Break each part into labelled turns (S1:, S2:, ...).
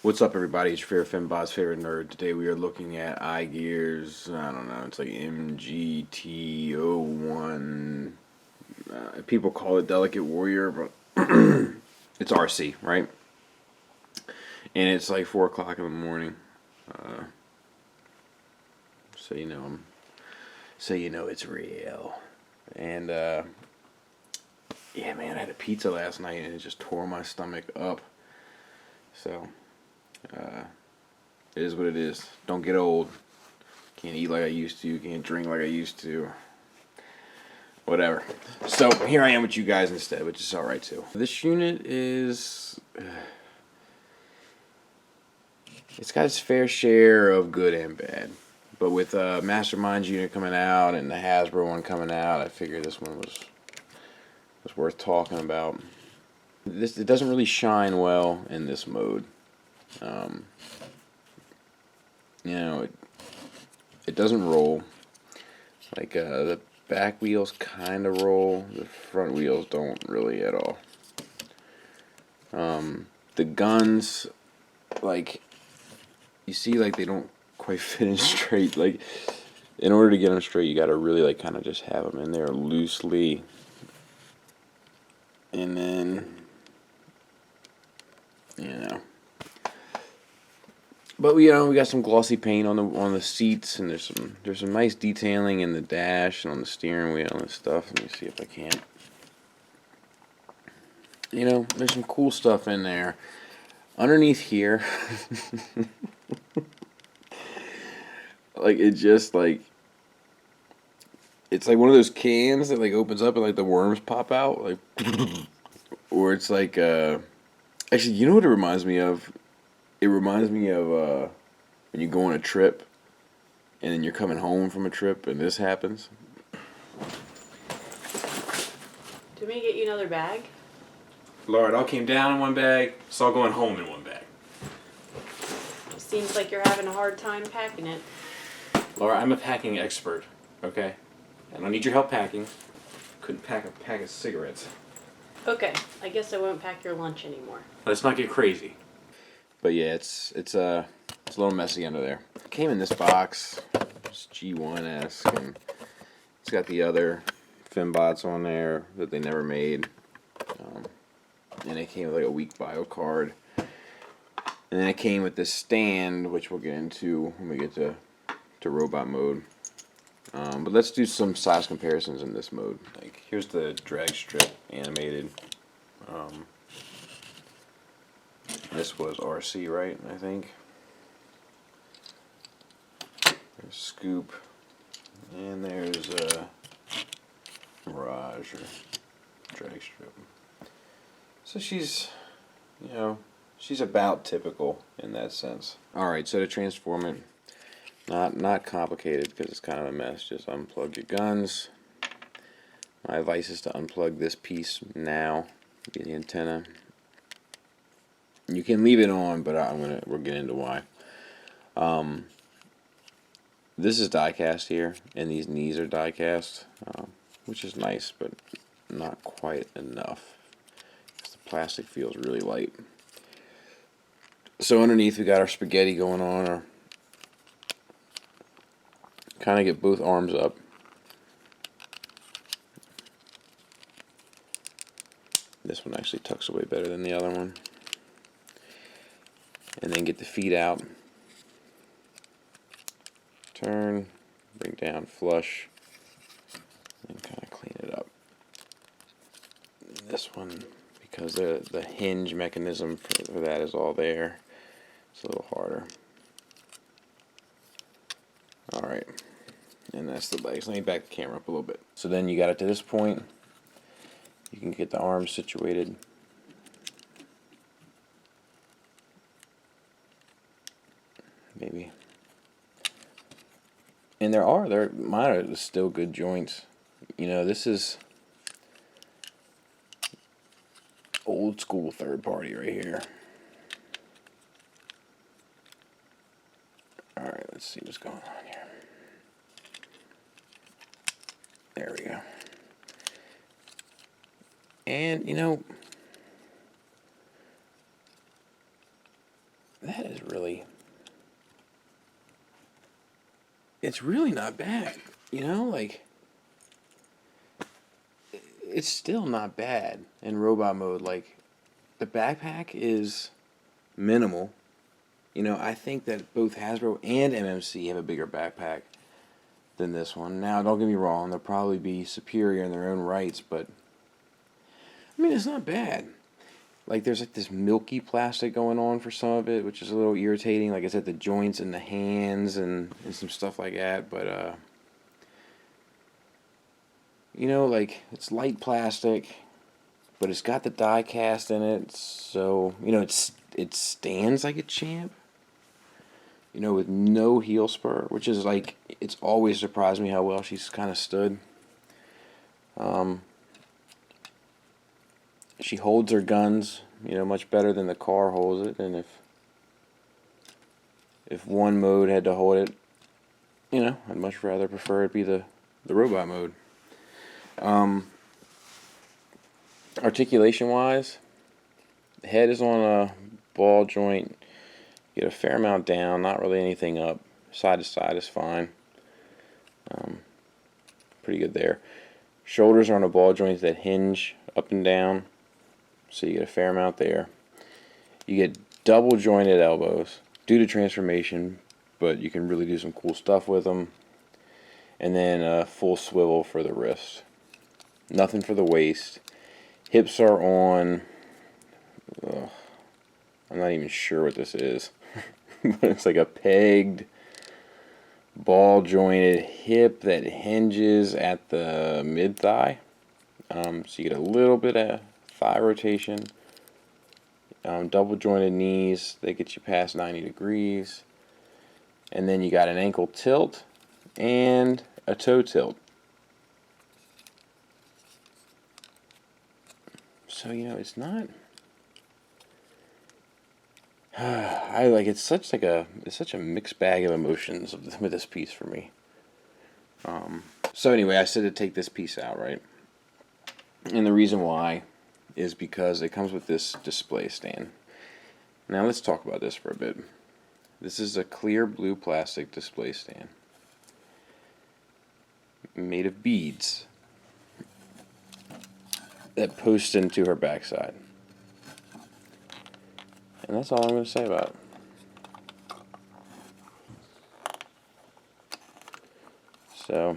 S1: What's up, everybody? It's your favorite Fembots, favorite nerd. Today we are looking at Igear's, I don't know, it's like Mgt-01. People call it Delicate Warrior, but it's Arcee, right? And it's like 4 o'clock in the morning. So you know it's real. And yeah, man, I had a pizza last night and it just tore my stomach up. So it is what it is. Don't get old. Can't eat like I used to. Can't drink like I used to. Whatever. So here I am with you guys instead, which is alright too. This unit is... it's got its fair share of good and bad. But with Mastermind's unit coming out and the Hasbro one coming out, I figured this one was worth talking about. It doesn't really shine well in this mode. You know, it doesn't roll. Like the back wheels kind of roll, the front wheels don't really at all. The guns, like, you see, like, they don't quite fit in straight. Like, in order to get them straight, you gotta really, like, kind of just have them in there loosely. And then, you know. But we got some glossy paint on the seats, and there's some nice detailing in the dash and on the steering wheel and stuff. Let me see if I can. There's some cool stuff in there. Underneath here, like it's like one of those cans that like opens up and like the worms pop out, like, or it's like actually, you know what it reminds me of? It reminds me of when you go on a trip and then you're coming home from a trip and this happens.
S2: Do we get you another bag?
S1: Laura, it all came down in one bag. It's all going home in one bag.
S2: It seems like you're having a hard time packing it.
S1: Laura, I'm a packing expert, okay? I don't need your help packing. Couldn't pack a pack of cigarettes.
S2: Okay, I guess I won't pack your lunch anymore.
S1: Let's not get crazy. But yeah, it's a little messy under there. It came in this box. It's G1-esque, and it's got the other Fembots on there that they never made. And it came with like a weak bio card. And then it came with this stand, which we'll get into when we get to robot mode. But let's do some size comparisons in this mode. Like, here's the drag strip animated. This was Arcee, right? I think. There's Scoop, and there's Mirage or drag strip. So she's about typical in that sense. All right, so to transform it, not complicated because it's kind of a mess. Just unplug your guns. My advice is to unplug this piece now, the antenna. You can leave it on, but we'll get into why. This is die cast here, and these knees are die cast, which is nice, but not quite enough. The plastic feels really light. So underneath we got our spaghetti going on, or kind of get both arms up. This one actually tucks away better than the other one. And then get the feet out. Turn, bring down flush, and kind of clean it up. This one, because the hinge mechanism for that is all there, it's a little harder. Alright, and that's the legs. Let me back the camera up a little bit. So then you got it to this point. You can get the arms situated. Maybe. And mine are still good joints. This is old school third party right here. Alright, let's see what's going on here. There we go. And, that it's really not bad. You know, like, it's still not bad in robot mode. Like, the backpack is minimal. You know, I think that both Hasbro and MMC have a bigger backpack than this one. Now, don't get me wrong, they'll probably be superior in their own rights, but I mean, it's not bad. Like, there's like this milky plastic going on for some of it, which is a little irritating. Like, it's at the joints and the hands and some stuff like that. But, you know, like, it's light plastic, but it's got the die cast in it. So, you know, it stands like a champ. You know, with no heel spur, which is like, it's always surprised me how well she's kind of stood. She holds her guns, you know, much better than the car holds it. And if one mode had to hold it, you know, I'd much rather prefer it be the robot mode. Articulation wise, the head is on a ball joint. Get a fair amount down, not really anything up. Side to side is fine. Pretty good there. Shoulders are on a ball joint that hinge up and down, so you get a fair amount there. You get double jointed elbows due to transformation, but you can really do some cool stuff with them. And then a full swivel for the wrist. Nothing for the waist. Hips are on, I'm not even sure what this is. But it's like a pegged, ball jointed hip that hinges at the mid thigh. So you get a little bit of thigh rotation. Double jointed knees, they get you past 90 degrees. And then you got an ankle tilt and a toe tilt. So, you know, it's not... I like it's such a mixed bag of emotions with this piece for me. So anyway, I said to take this piece out, right? And the reason why is because it comes with this display stand. Now let's talk about this for a bit. This is a clear blue plastic display stand made of beads that post into her backside. And that's all I'm going to say about it. So,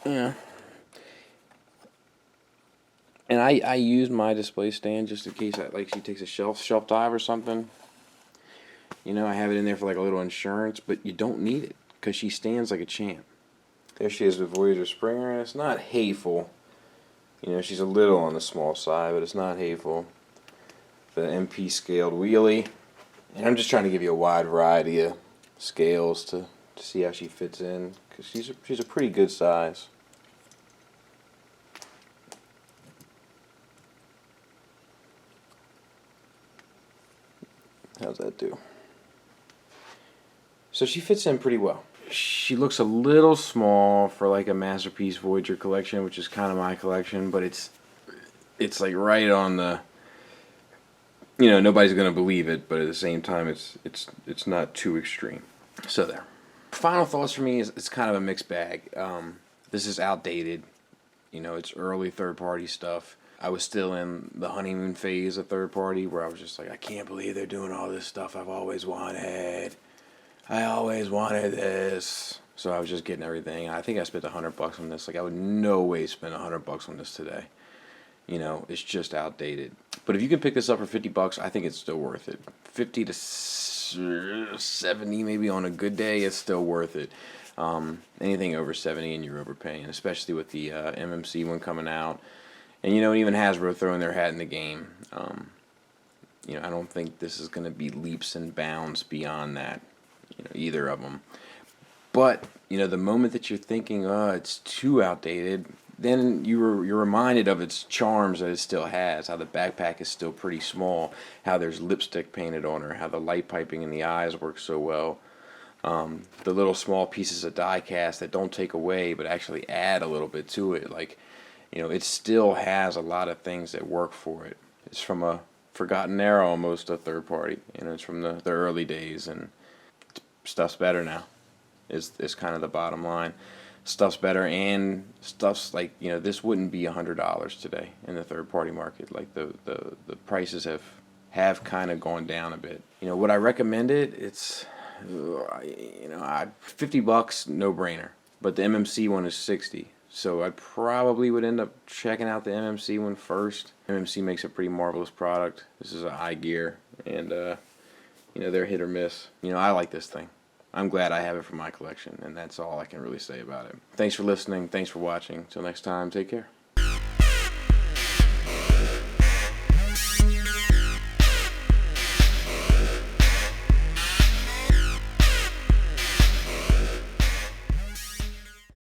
S1: yeah. And I use my display stand just in case she takes a shelf dive or something. You know, I have it in there for like a little insurance, but you don't need it because she stands like a champ. There she is with Voyager Springer, and it's not hateful. You know, she's a little on the small side, but it's not hateful. The MP scaled wheelie, and I'm just trying to give you a wide variety of scales to see how she fits in, because she's a pretty good size. How's that do? So she fits in pretty well. She looks a little small for like a Masterpiece Voyager collection, which is kind of my collection, but it's like right on the, you know, nobody's gonna believe it, but at the same time it's not too extreme. So there. Final thoughts for me is it's kind of a mixed bag. This is outdated. You know, it's early third-party stuff. I was still in the honeymoon phase of third-party where I was just like, I can't believe they're doing all this stuff I've always wanted. I always wanted this. So I was just getting everything. I think I spent $100 on this. Like, I would no way spend $100 on this today. You know, it's just outdated. But if you can pick this up for $50, I think it's still worth it. 50 to 70 maybe on a good day, it's still worth it. Anything over 70 and you're overpaying, especially with the MMC one coming out. And, you know, even Hasbro throwing their hat in the game. You know, I don't think this is going to be leaps and bounds beyond that. You know, either of them. But, you know, the moment that you're thinking, oh, it's too outdated, then you're reminded of its charms that it still has, how the backpack is still pretty small, how there's lipstick painted on her, how the light piping in the eyes works so well, the little small pieces of die cast that don't take away but actually add a little bit to it. Like, you know, it still has a lot of things that work for it. It's from a forgotten era, almost a third party. You know, it's from the early days, and stuff's better now. Is kind of the bottom line. Stuff's better, and stuff's like, you know, this wouldn't be $100 today in the third party market. Like the prices have kind of gone down a bit. You know, would I recommend it? It's you know, $50, no brainer. But the MMC one is 60. So I probably would end up checking out the MMC one first. MMC makes a pretty marvelous product. This is an Igear, and you know, they're hit or miss. You know, I like this thing. I'm glad I have it for my collection, and that's all I can really say about it. Thanks for listening. Thanks for watching. Till next time, take care.